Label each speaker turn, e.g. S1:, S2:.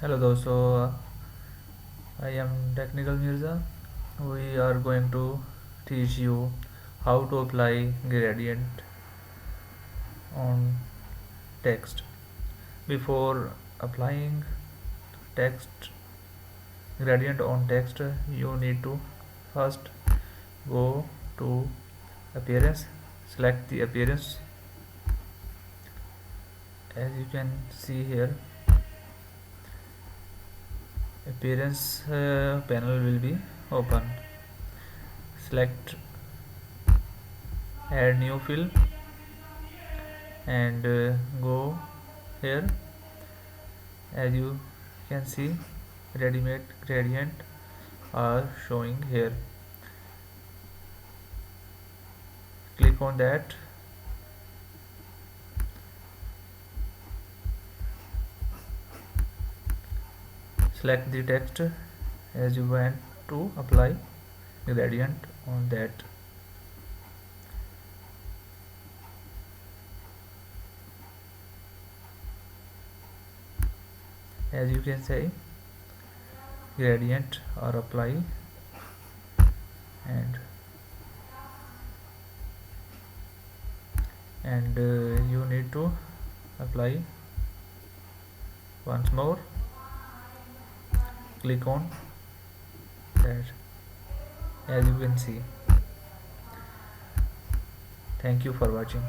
S1: Hello दोस्तों, I am Technical Mirza. We are going to teach you how to apply gradient on text. Before applying text gradient on text, you need to first go to appearance, select the appearance. As you can see here, appearance panel will be open. Select add new fill and go here. As you can see, ready-made gradient are showing here. Click on that. Select the text as you want to apply gradient on that. As you can see, gradient are apply and you need to apply once more. Click on that. As you can see. Thank you for watching.